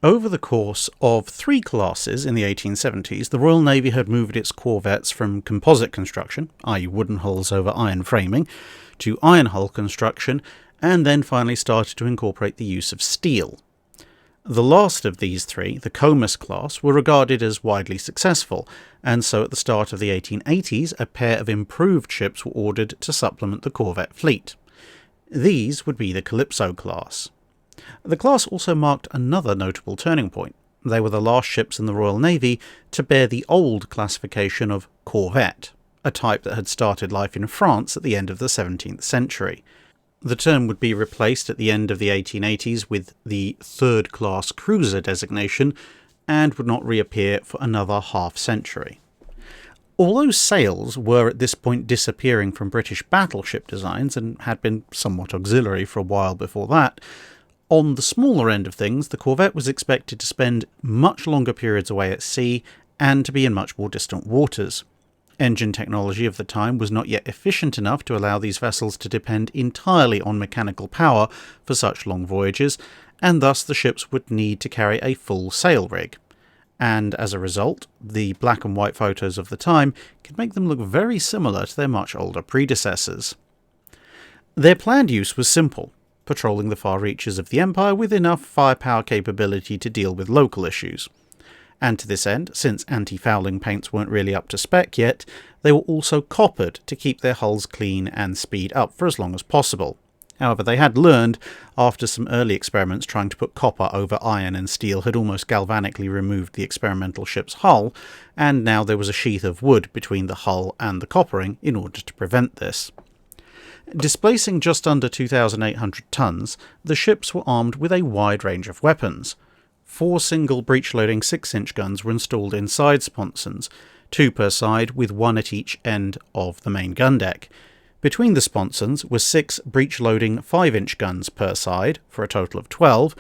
Over the course of three classes in the 1870s, the Royal Navy had moved its corvettes from composite construction, i.e. wooden hulls over iron framing, to iron hull construction, and then finally started to incorporate the use of steel. The last of these three, the Comus class, were regarded as widely successful, and so at the start of the 1880s a pair of improved ships were ordered to supplement the corvette fleet. These would be the Calypso class. The class also marked another notable turning point. They were the last ships in the Royal Navy to bear the old classification of corvette, a type that had started life in France at the end of the 17th century. The term would be replaced at the end of the 1880s with the third-class cruiser designation and would not reappear for another half-century. Although sails were at this point disappearing from British battleship designs and had been somewhat auxiliary for a while before that, on the smaller end of things, the corvette was expected to spend much longer periods away at sea and to be in much more distant waters. Engine technology of the time was not yet efficient enough to allow these vessels to depend entirely on mechanical power for such long voyages, and thus the ships would need to carry a full sail rig. And as a result, the black and white photos of the time could make them look very similar to their much older predecessors. Their planned use was simple: patrolling the far reaches of the Empire with enough firepower capability to deal with local issues. And to this end, since anti-fouling paints weren't really up to spec yet, they were also coppered to keep their hulls clean and speed up for as long as possible. However, they had learned, after some early experiments trying to put copper over iron and steel had almost galvanically removed the experimental ship's hull, and now there was a sheath of wood between the hull and the coppering in order to prevent this. Displacing just under 2,800 tons, the ships were armed with a wide range of weapons. 4 single breech-loading 6-inch guns were installed inside sponsons, 2 per side with 1 at each end of the main gun deck. Between the sponsons were 6 breech-loading 5-inch guns per side, for a total of 12,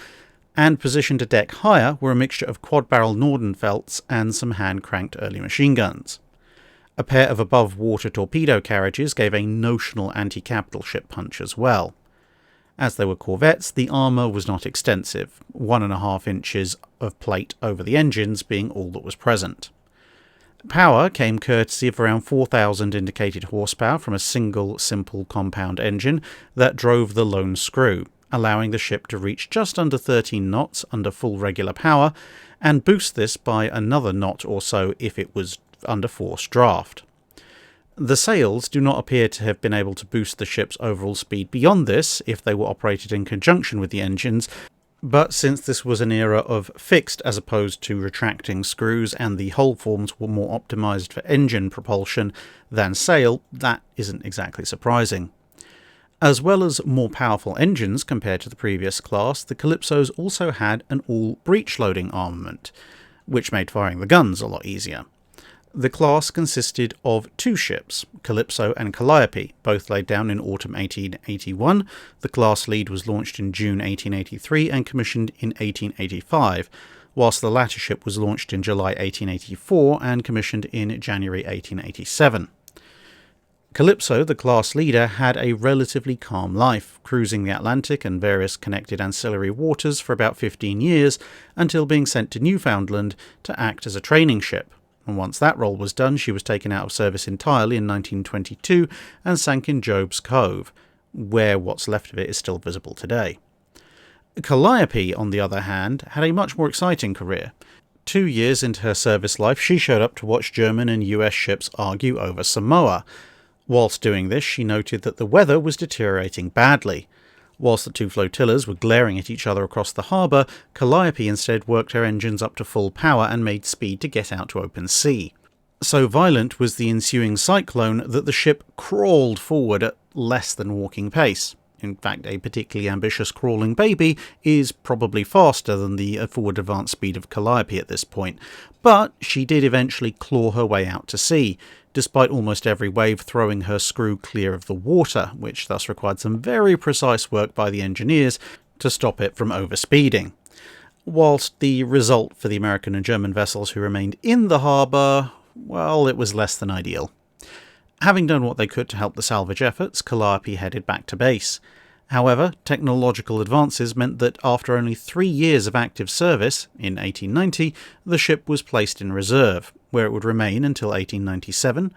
and positioned a deck higher were a mixture of quad-barrel Nordenfeldts and some hand-cranked early machine guns. A pair of above-water torpedo carriages gave a notional anti-capital ship punch as well. As they were corvettes, the armour was not extensive, 1.5 inches of plate over the engines being all that was present. Power came courtesy of around 4,000 indicated horsepower from a single simple compound engine that drove the lone screw, allowing the ship to reach just under 13 knots under full regular power, and boost this by another knot or so if it was under forced draft. The sails do not appear to have been able to boost the ship's overall speed beyond this if they were operated in conjunction with the engines, but since this was an era of fixed as opposed to retracting screws and the hull forms were more optimised for engine propulsion than sail, that isn't exactly surprising. As well as more powerful engines compared to the previous class, the Calypsos also had an all breech-loading armament, which made firing the guns a lot easier. The class consisted of 2 ships, Calypso and Calliope, both laid down in autumn 1881. The class lead was launched in June 1883 and commissioned in 1885, whilst the latter ship was launched in July 1884 and commissioned in January 1887. Calypso, the class leader, had a relatively calm life, cruising the Atlantic and various connected ancillary waters for about 15 years until being sent to Newfoundland to act as a training ship. And once that role was done, she was taken out of service entirely in 1922 and sank in Job's Cove, where what's left of it is still visible today. Calliope, on the other hand, had a much more exciting career. 2 years into her service life, she showed up to watch German and US ships argue over Samoa. Whilst doing this, she noted that the weather was deteriorating badly. Whilst the 2 flotillas were glaring at each other across the harbour, Calliope instead worked her engines up to full power and made speed to get out to open sea. So violent was the ensuing cyclone that the ship crawled forward at less than walking pace. In fact, a particularly ambitious crawling baby is probably faster than the forward advance speed of Calliope at this point, but she did eventually claw her way out to sea, despite almost every wave throwing her screw clear of the water, which thus required some very precise work by the engineers to stop it from overspeeding. Whilst the result for the American and German vessels who remained in the harbour, well, it was less than ideal. Having done what they could to help the salvage efforts, Calliope headed back to base. However, technological advances meant that after only 3 years of active service, in 1890, the ship was placed in reserve, where it would remain until 1897,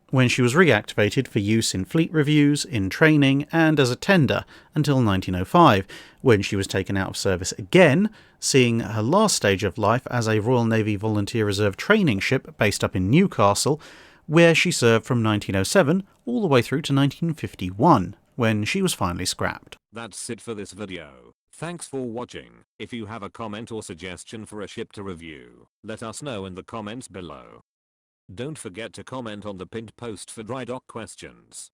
when she was reactivated for use in fleet reviews, in training, and as a tender until 1905, when she was taken out of service again, seeing her last stage of life as a Royal Navy Volunteer Reserve training ship based up in Newcastle, where she served from 1907 all the way through to 1951, when she was finally scrapped. That's it for this video. Thanks for watching. If you have a comment or suggestion for a ship to review, let us know in the comments below. Don't forget to comment on the pinned post for dry dock questions.